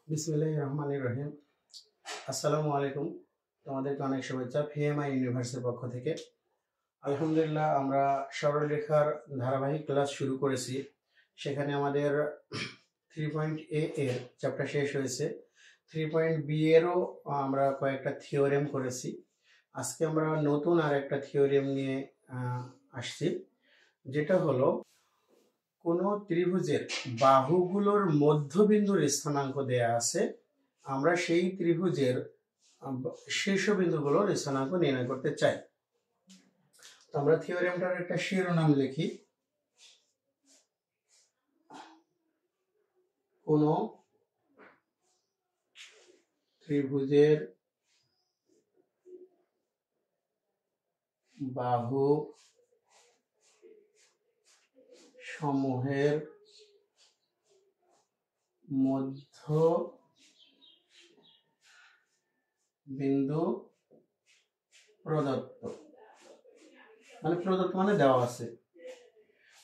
বিসমিল্লাহির রহমানির রহিম। আসসালামু আলাইকুম। তোমাদেরকে অনেক শুভেচ্ছা পিএমআই ইউনিভার্সিটির পক্ষ থেকে। আলহামদুলিল্লাহ, আমরা সরলরেখার ধারাবাহিক ক্লাস শুরু করেছি। সেখানে আমাদের 3.A এর চ্যাপ্টার শেষ হয়েছে। 3.B এরও আমরা কয়েকটা থিওরেম করেছি। আজকে আমরা নতুন আর একটা থিওরেম নিয়ে আসছি, যেটা হলো কোনো ত্রিভুজের বাহুগুলোর মধ্যবিন্দুর স্থানাঙ্ক দেয়া আছে। আমরা সেই ত্রিভুজের শীর্ষবিন্দুগুলোর স্থানাঙ্ক নির্ণয় করতে চাই। তো আমরা থিওরেমটার একটা শিরোনাম লিখি। কোনো ত্রিভুজের বাহু সমূহের মধ্য বিন্দু প্রদত্ত, প্রদত্ত মানে দেওয়া আছে।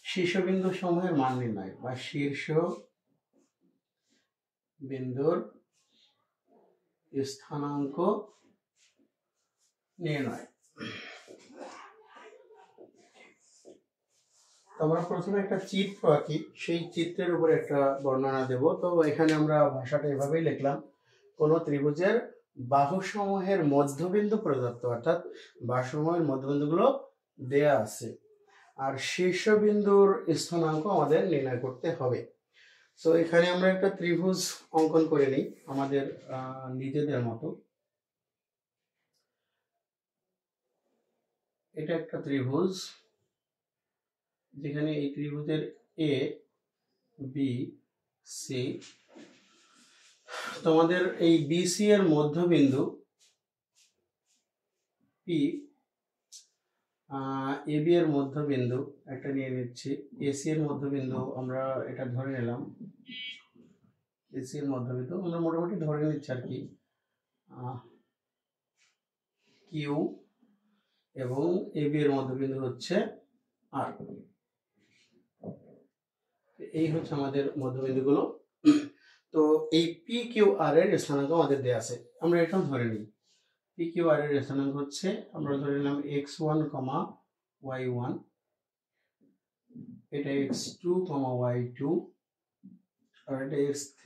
শীর্ষবিন্দু সমূহের মান নির্ণয় বা শীর্ষ বিন্দুর স্থানাঙ্ক নির্ণয়। আমরা প্রথমে একটা চিত্র আঁকি, সেই চিত্রের উপর একটা বর্ণনা দেব। তো এখানে আমরা ভাষাটা এভাবেই লিখলাম, কোন ত্রিভুজের বাহুসমূহের মধ্যবিন্দু প্রদত্ত, অর্থাৎ বাহুসমূহের মধ্যবিন্দুগুলো দেয়া আছে, আর শীর্ষবিন্দুর স্থানাঙ্ক আমাদের নির্ণয় করতে হবে। তো এখানে আমরা একটা ত্রিভুজ অঙ্কন করে নিই আমাদের নিজেদের মতো। এটা একটা ত্রিভুজ, যেখানে এই ত্রিভুজের এ বি সি, তোমাদের এই বিসি এর মধ্যবিন্দু পি, এবি এর মধ্যবিন্দু একটা নিয়ে নিচ্ছি, এসি এর মধ্যবিন্দু আমরা এটা ধরে নিলাম, এসি এর মধ্যবিন্দু আমরা মোটামুটি ধরে নিচ্ছি আর কি, কিউ, এবং এবি এর মধ্যবিন্দু হচ্ছে আর। এই হচ্ছে আমাদের মধ্যবিন্দুগুলো। তো এই পি কিউ আর এর স্থানাঙ্ক আমাদের দেয়া আছে, আমরা এটাও ধরে নিই। পি কিউ আর এর স্থানাঙ্ক হচ্ছে, আমরা ধরে নিলাম x1, y1, এটা x2, y2, আর এটা x3,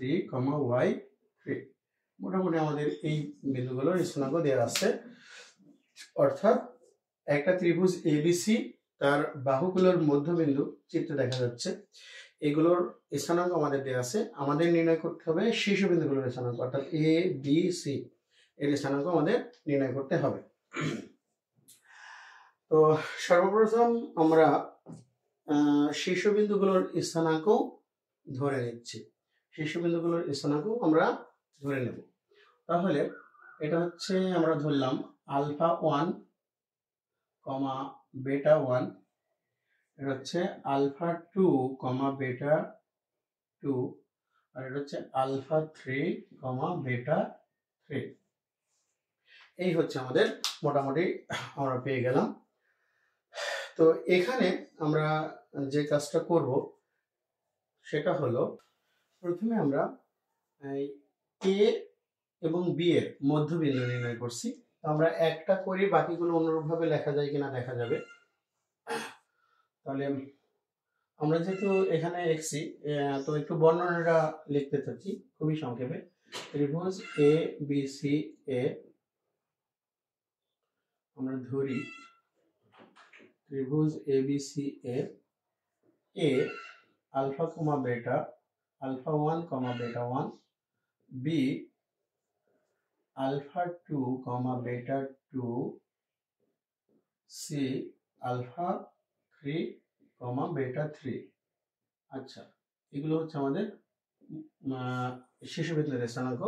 y3। মোটামুটি আমাদের এই বিন্দুগুলোর স্থানাঙ্ক দেওয়া আছে। অর্থাৎ একটা ত্রিভুজ এবিসি, তার বাহুগুলোর মধ্যবিন্দু চিত্রে দেখা যাচ্ছে, এগুলোর স্থানাঙ্ক আমাদের দেওয়া আছে। আমাদের নির্ণয় করতে হবে শীর্ষবিন্দুগুলোর স্থানাঙ্ক, অর্থাৎ এ বি সি এর স্থানাঙ্ক আমাদের নির্ণয় করতে হবে। তো সর্বপ্রথম আমরা শীর্ষবিন্দুগুলোর স্থানাঙ্ক ধরে নিচ্ছি। শীর্ষবিন্দুগুলোর স্থানাঙ্ক আমরা ধরে নেব। তাহলে এটা হচ্ছে, আমরা ধরলাম আলফা 1, বেটা 1, এটা হচ্ছে আলফা 2, বেটা 2, আর এটা হচ্ছে আলফা 3, বেটা 3। এই হচ্ছে আমাদের মোটামুটি আমরা পেয়ে গেলাম। তো এখানে আমরা যে কাজটা করব সেটা হলো, প্রথমে আমরা এ এবং বি এর মধ্যবিন্দু নির্ণয় করছি। আমরা একটা করি, বাকিগুলো অনুরূপভাবে লেখা যায় কিনা দেখা যাবে। তাহলে আমরা যেহেতু এখানে লিখছি, তো একটু বর্ণনাটা লিখতে চাচ্ছি খুবই সংক্ষেপে। ত্রিভুজ এ বি সি এ, আমরা ধরি ত্রিভুজ A B C A alpha বেটা, আলফা 1, বেটা 1, বি আলফা 2, বেটা 2, সি আলফা 3, বেটা 3। আচ্ছা, এগুলো হচ্ছে আমাদের শীর্ষবিন্দুর স্থানাঙ্ক।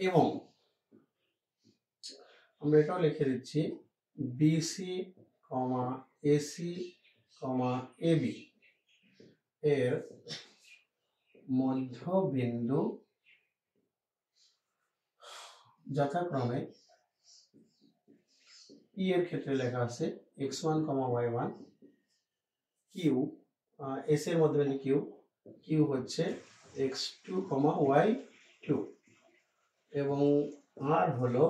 এবং আমরা এটাও লিখে দিচ্ছি, বিসি, এসি, এবি এর মধ্যবিন্দু যথাক্রমে পি এর ক্ষেত্রে লেখা আছে x1, y1, কিউ, এস এর মধ্যবিন্দু কিউ হচ্ছে x2, y2। 2 এবং আর হলো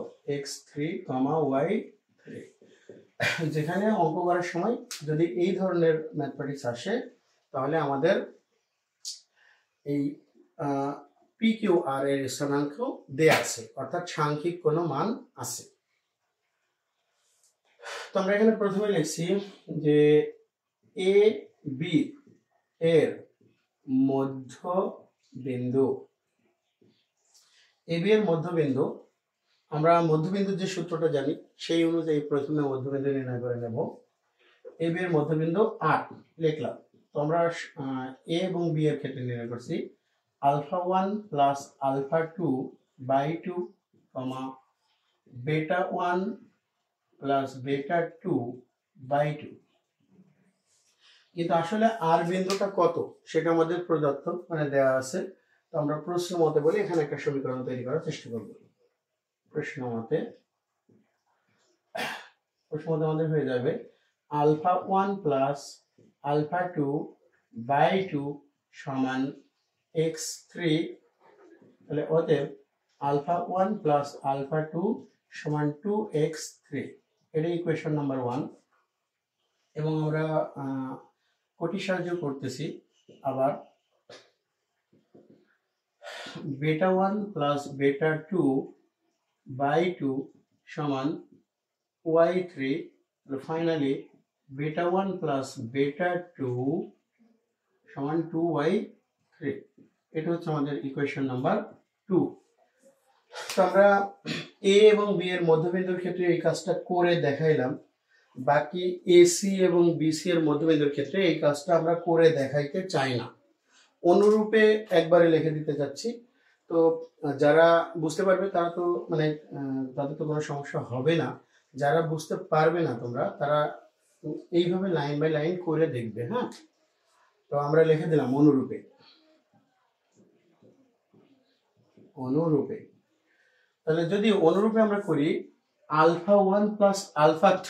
x3, y3। যেখানে অঙ্ক করার সময় যদি এই ধরনের ম্যাথমেটিক্স আসে তাহলে আমাদের এই PQR এর স্থানাঙ্ক দেয়া আছে, অর্থাৎ সাংখ্যিক কোনো মান আছে। তো আমরা এখানে প্রথমে লিখছি যে এ বি এর মধ্যবিন্দু, এ বি এর মধ্যবিন্দু, আমরা মধ্যবিন্দুর যে সূত্রটা জানি সেই অনুযায়ী প্রথমে মধ্যবিন্দু নির্ণয় করে নেব। এ বি এর মধ্যবিন্দু 8 লিখলাম। তো আমরা এ এবং বি এর ক্ষেত্রে নির্ণয় করছি α1 প্লাস α2 বাই 2, β1 প্লাস β2 বাই 2। কিন্তু আসলে আর বিন্দুটা কত সেটা আমাদের প্রদত্ত, মানে দেওয়া আছে। তো আমরা প্রশ্ন মতে বলি এখানে একটা সমীকরণ তৈরি করার চেষ্টা করব। প্রশ্ন মতে আমাদের হয়ে যাবে α1 প্লাস α2 বাই 2 সমান x3। তাহলে অতএব α1 প্লাস α2 সমান 2x3, এটা ইকুয়েশন নাম্বার 1। এবং আমরা কোটি সাহায্য করতেছি আবার β1 প্লাস β2 বাই 2 সমান y3। ফাইনালি β1 প্লাস β2 সমান 2y3, এটা হচ্ছে আমাদের ইকুয়েশন নাম্বার 2। তো আমরা এ এবং বি এর মধ্যবিন্দুর ক্ষেত্রে এই কাজটা করে দেখাইলাম, বাকি এসি এবং বিসি এর মধ্যবিন্দুর ক্ষেত্রে এই কাজটা আমরা করে দেখাইতে চাই না, অনুরূপে একবারে লিখে দিতে যাচ্ছি। তো যারা বুঝতে পারবে তারা তো মানে তাদের তো কোনো সমস্যা হবে না, যারা বুঝতে পারবে না তোমরা তারা এইভাবে লাইন বাই লাইন করে দেখবে। হ্যাঁ, তো আমরা লিখে দিলাম অনুরূপে। অনুরূপে তাহলে যদি অনুরূপে আমরা করি α1 প্লাস α3,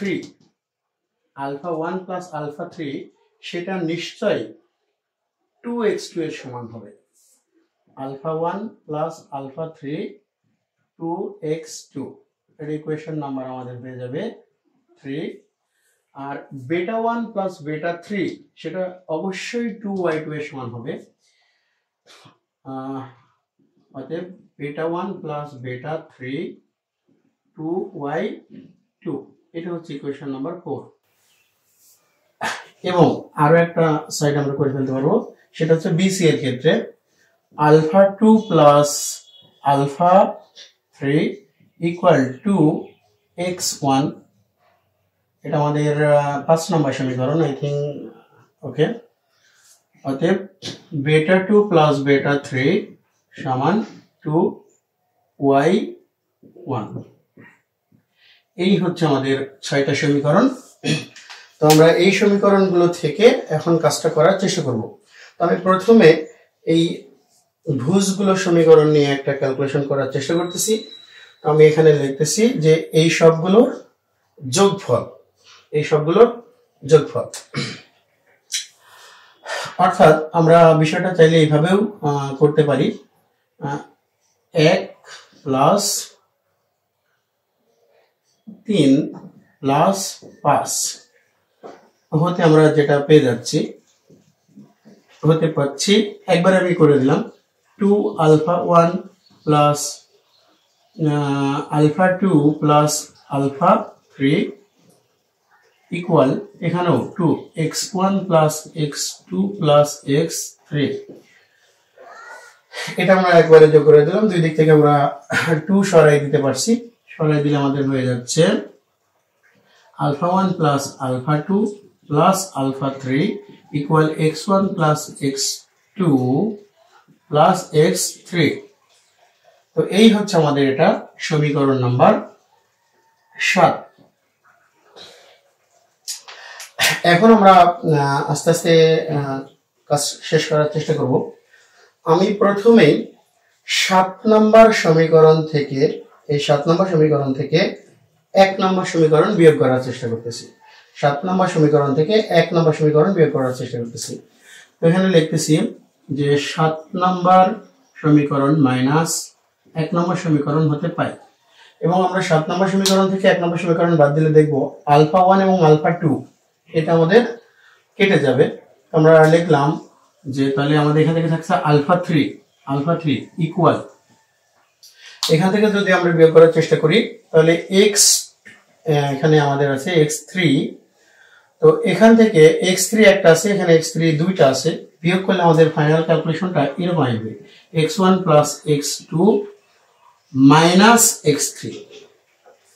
α1 প্লাস α3 সেটা নিশ্চয়ই 2x2 এর সমান হবে। α1 প্লাস α3 2x2, এর ইকুয়েশন নাম্বার আমাদের হয়ে যাবে 3। আর β1 প্লাস β3 সেটা অবশ্যই 2y2 এর সমান হবে। অতএব β1 প্লাস β3 2y2, এটা হচ্ছে ইকুয়েশন নাম্বার 4। এবং আরো একটা সাইড আমরা করে ফেলতে পারবো, সেটা হচ্ছে বিসি এর ক্ষেত্রে α2 প্লাস α3 ইকুয়াল টু x1, এটা আমাদের 5 নম্বর সমীকরণ আই থিঙ্ক। ওকে, অতএব β2 প্লাস β3 সমান 2y1, এই হচ্ছে আমাদের 6টা সমীকরণ। তো আমরা এই সমীকরণগুলো থেকে এখন কাজটা করার চেষ্টা করব। তো আমি প্রথমে এই ভুজগুলো সমীকরণ নিয়ে একটা ক্যালকুলেশন করার চেষ্টা করতেছি। আমি এখানে লিখতেছি যে এই সবগুলোর যোগফল, এই সবগুলোর যোগফল। অর্থাৎ আমরা বিষয়টা চাইলে এইভাবেও করতে পারি, 1 প্লাস 3 প্লাস 5 হতে আমরা যেটা পেয়ে যাচ্ছি হতে পাচ্ছি, একবার আমি করে দিলাম 2α1 প্লাস α2 প্লাস α3 ইকুয়াল এখানেও 2x1 plus x2 plus x3, এটা আমরা একবারে যোগ করে দিলাম। দুই দিক থেকে আমরা 2 সরাই দিতে পারছি, সরাই দিলে আমাদের হয়ে যাচ্ছে α1 plus α2 plus α3 equal x1 plus x2 plus x3। তো এই হচ্ছে আমাদের এটা সমীকরণ নাম্বার 7। এখন আমরা আস্তে আস্তে কাজ শেষ করার চেষ্টা করব। আমি প্রথমেই 7 নম্বর সমীকরণ থেকে, এই 7 নম্বর সমীকরণ থেকে 1 নম্বর সমীকরণ বিয়োগ করার চেষ্টা করতেছি। 7 নম্বর সমীকরণ থেকে 1 নম্বর সমীকরণ বিয়োগ করার চেষ্টা করতেছি। তো এখানে লিখতেছি যে 7 নম্বর সমীকরণ মাইনাস 1 নম্বর সমীকরণ হতে পাই। এবং আমরা 7 নম্বর সমীকরণ থেকে 1 নম্বর সমীকরণ বাদ দিলে দেখব আলফা 1 এবং আলফা 2 এটা আমাদের কেটে যাবে। আমরা লিখলাম যে তাহলে আমাদের এখান থেকে থাকছে আলফা 3 ইকুয়াল, এখান থেকে যদি আমরা বিয়োগ করার চেষ্টা করি তাহলে x এখানে আমাদের আছে x3, তো এখান থেকে x3 একটা আছে, এখানে x3 দুইটা আছে, বিয়োগ করলে আমাদের ফাইনাল ক্যালকুলেশনটা এরকম আসবে x1 plus x2 minus x3।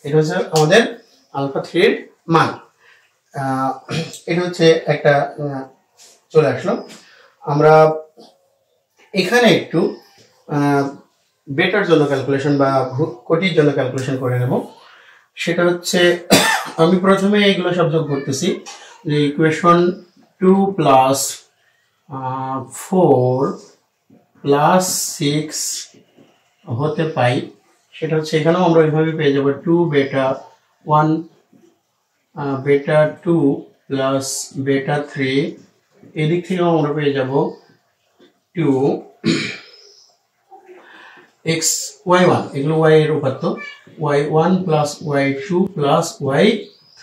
এটা হচ্ছে আমাদের আলফা 3 এর মান। এটা হচ্ছে একটা চলে আসলো। আমরা এখানে একটু বেটার জন্য ক্যালকুলেশন বা কোটির জন্য ক্যালকুলেশন করে নেব। সেটা হচ্ছে আমি প্রথমে এইগুলো সব যোগ করতেছি, যে ইকুয়েশন 2 প্লাস 4 প্লাস 6 হতে পাই, সেটা হচ্ছে এখানেও আমরা ওইভাবে পেয়ে যাব 2 বেটা 1 বেটা 2 প্লাস বেটা 3, এদিক থেকেও আমরা পেয়ে যাব 2 x y1, এগুলো y এর উপাত্ত, y1 plus y2 plus y3।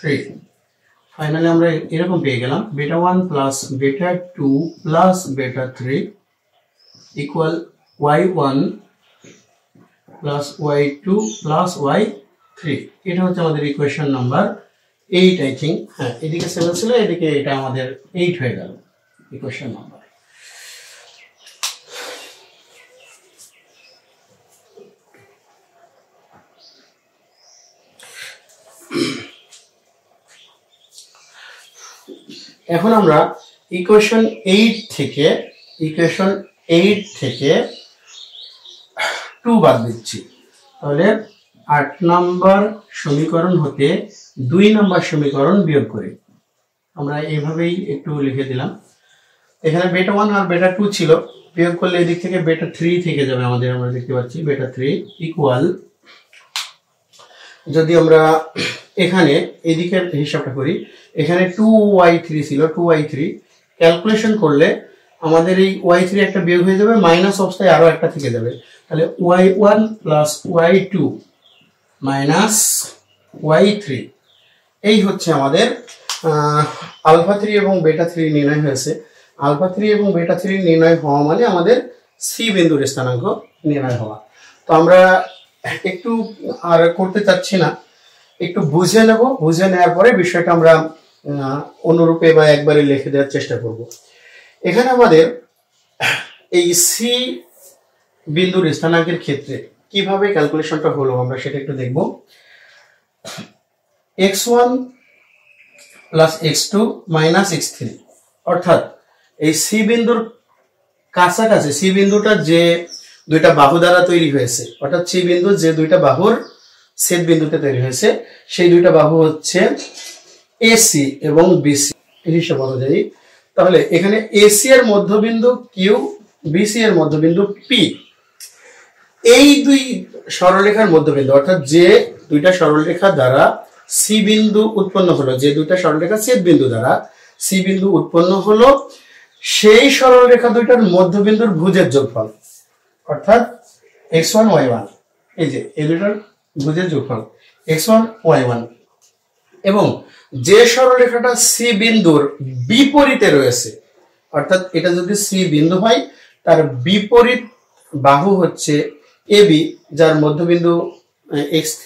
Finally আমরা এরকম পেয়ে গেলাম বেটা 1 প্লাস বেটা 2 প্লাস বেটা 3 equal y1 plus y2 plus y3। এটা হচ্ছে আমাদের ইকুয়েশন নাম্বার 8 আই থিঙ্ক। হ্যাঁ, এদিকে 7 ছিল, এদিকে এটা আমাদের 8 হয়ে গেল ইকুয়েশন নাম্বার। এখন আমরা ইকুয়েশন 8 থেকে 2 বাদ দিচ্ছি, তাহলে 8 নম্বর সমীকরণ হতে 2 নম্বর সমীকরণ বিয়োগ করি। আমরা এইভাবেই একটু লিখে দিলাম। এখানে বেটা 1 আর বেটা 2 ছিল, বিয়োগ করলে এদিক থেকে বেটা 3 থেকে যাবে আমাদের, আমরা দেখতে পাচ্ছি বেটা 3 ইকুয়াল, যদি আমরা এখানে এদিকের হিসাবটা করি, এখানে 2y3 ছিল, 2y3 ক্যালকুলেশন করলে আমাদের এই y3 একটা বিয়োগ হয়ে যাবে, মাইনাস অবস্থায় আরো একটা থেকে যাবে, তাহলে y1 plus y2 minus y3। এই হচ্ছে আমাদের আলফা 3 এবং বেটা 3 নির্ণয় হয়েছে। আলফা 3 এবং বেটা 3 নির্ণয় হওয়া মানে আমাদের সি বিন্দুর স্থানাঙ্ক নির্ণয় হওয়া। তো আমরা একটু আর করতে চাচ্ছি না, একটু বুঝে নেব, বুঝে নেওয়ার পরে বিষয়টা আমরা অনুরূপে বা একবারে লিখে দেওয়ার চেষ্টা করব। এখানে আমাদের এই সি বিন্দুর স্থানাঙ্কের ক্ষেত্রে কিভাবে ক্যালকুলেশনটা হলো আমরা সেটা একটু দেখব। x1 plus x2 minus x3, অর্থাৎ এই সি বিন্দুর কাছাকাছি, সি বিন্দুটা যে দুইটা বাহু দ্বারা তৈরি হয়েছে, অর্থাৎ সি বিন্দু যে দুইটা বাহুর ছেদ বিন্দুতে তৈরি হয়েছে, সেই দুইটা বাহু হচ্ছে এসি এবং বিসি এই হিসাব অনুযায়ী। তাহলে এখানে এসি এর মধ্যবিন্দু কিউ, বিসি এর মধ্যবিন্দু পি, এই দুই সরলরেখার মধ্যবিন্দু, অর্থাৎ যে দুইটা সরলরেখা দ্বারা সি বিন্দু উৎপন্ন হলো, যে দুইটা সরলরেখা ছেদ বিন্দু দ্বারা সি বিন্দু উৎপন্ন হলো, সেই সরলরেখা দুইটার মধ্যবিন্দুর ভুজের যোগফল, অর্থাৎ x1 y1, এই যে এই দুইটার ভুজের যোগফল x1 y1। এবং যে সরলরেখাটা সি বিন্দুর বিপরীতে রয়েছে, অর্থাৎ এটা যদি সি বিন্দু হয় তার বিপরীত বাহু হচ্ছে এবি, যার মধ্যবিন্দু x3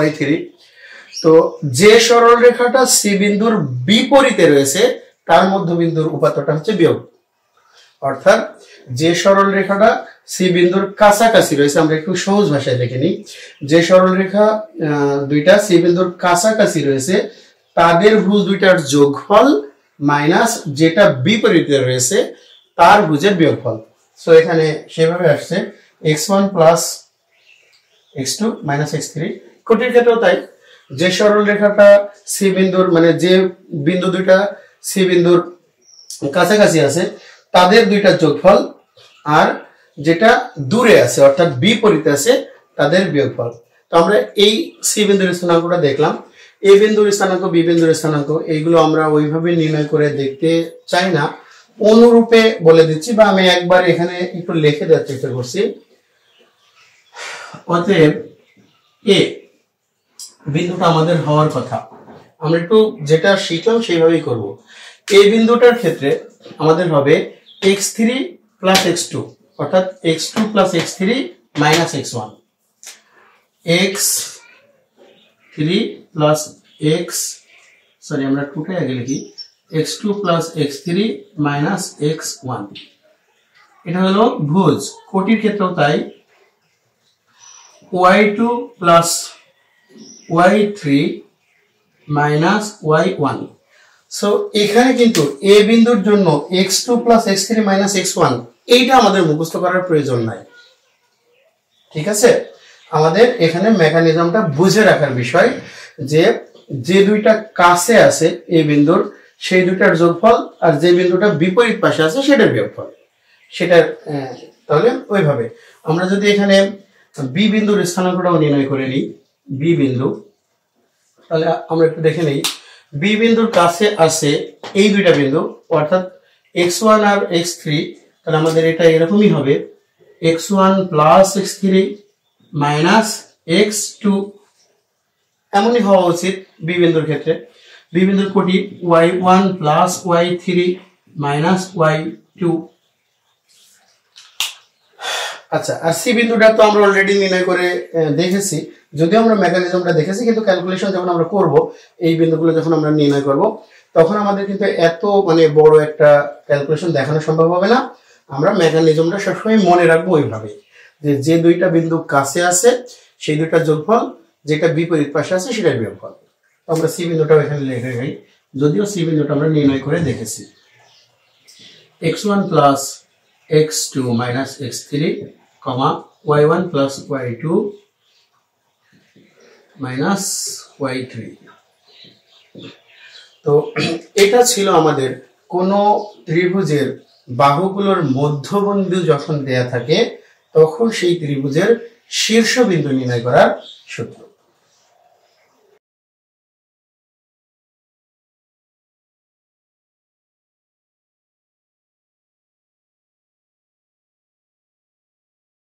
y3। তো যে সরলরেখাটা সি বিন্দুর বিপরীতে রয়েছে তার মধ্যবিন্দুর উপাত্তটা হচ্ছে বিয়োগ, অর্থাৎ যে সরলরেখাটা সি বিন্দুর কাছাকাছি রয়েছে, আমরা একটু সহজ ভাষায় দেখে নিই, যে সরলরেখা দুইটা সি বিন্দুর কাছাকাছি রয়েছে তাদের ভুজ দুইটার যোগফল মাইনাস যেটা বিপরীতে রয়েছে তার ভুজের বিয়োগফল। সো এখানে সেভাবে আসছে x1 plus x2 minus x3। কোটির ক্ষেত্রেও তাই, যে সরলরেখাটা সি বিন্দুর মানে যে বিন্দু দুইটা সি বিন্দুর কাছাকাছি আছে তাদের দুইটার যোগফল, আর যেটা দূরে আছে অর্থাৎ বিপরীতে আছে তাদের বিয়োগফল। তো আমরা এই সি বিন্দুর স্থানাঙ্কটা দেখলাম, এ বিন্দুর স্থানাঙ্ক, বি বিন্দুর স্থানাঙ্ক, এইগুলো আমরা ওইভাবে নির্ণয় করে দেখতে চাই না, অনুরূপে বলে দিচ্ছি, বা আমি একবার এখানে একটু লিখে দেওয়ার চেষ্টা করছি। অতএব এ বিন্দুটা আমাদের হওয়ার কথা। আমরা একটু যেটা শিখলাম সেইভাবেই করব। এই বিন্দুটার ক্ষেত্রে আমাদের হবে x3 প্লাস x2, অর্থাৎ x2 plus x3 minus x1, x3 plus আমরা 2টা আগে লিখি, x2 plus x3 minus x1। এটা হলো ভুজ। কোটির ক্ষেত্রেও তাই, y2 plus y3 minus y1। So এখানে কিন্তু এ বিন্দুর জন্য x2 plus x3 minus x1 এইটা আমাদের মুখস্থ করার প্রয়োজন নাই, ঠিক আছে? আমাদের এখানে মেকানিজমটা বুঝে রাখার বিষয় যে যে দুইটা কাছে আছে এই বিন্দুর সেই দুইটার যোগফল আর যে বিন্দুটা বিপরীত পাশে আছে সেটার বিয়োগফল, সেটা তাহলে ওইভাবে আমরা যদি এখানে বি বিন্দুর স্থানাঙ্কটাও নির্ণয় করে নিই, বি বিন্দু, তাহলে আমরা একটু দেখে নিই। বি বিন্দুর কাছে আছে এই দুইটা বিন্দু, অর্থাৎ x1 আর x3, তাহলে আমাদের এটা এরকমই হবে x1 plus x3 minus x2, এমনই হওয়া উচিত বি বিন্দুর ক্ষেত্রে। বি বিন্দুর কোটি y1 plus y3 minus y2। আচ্ছা, আর সি বিন্দুটা তো আমরা অলরেডি নির্ণয় করে দেখেছি, যদিও আমরা মেকানিজমটা দেখেছি, কিন্তু ক্যালকুলেশন যখন আমরা করব, এই বিন্দুগুলো যখন আমরা নির্ণয় করব, তখন আমাদের কিন্তু এত বড় একটা ক্যালকুলেশন দেখানো সম্ভব হবে না। আমরা মেকানিজমটা সবসময় মনে রাখবো ওইভাবে, যে দুইটা বিন্দু কাছে আছে সেই দুইটা যোগফল, যেটা বিপরীত পাশে আছে সেটার বিয়োগফল। আমরা সি বিন্দুটাও এখানে লিখে যাই, যদিও সি বিন্দুটা আমরা নির্ণয় করে দেখেছি। x1 plus x2 minus x3, y1 plus y2 minus y3। তো এটা ছিল আমাদের কোন ত্রিভুজের বাহুগুলোর মধ্যবিন্দু যখন দেয়া থাকে তখন সেই ত্রিভুজের শীর্ষবিন্দু নির্ণয় করার সূত্র।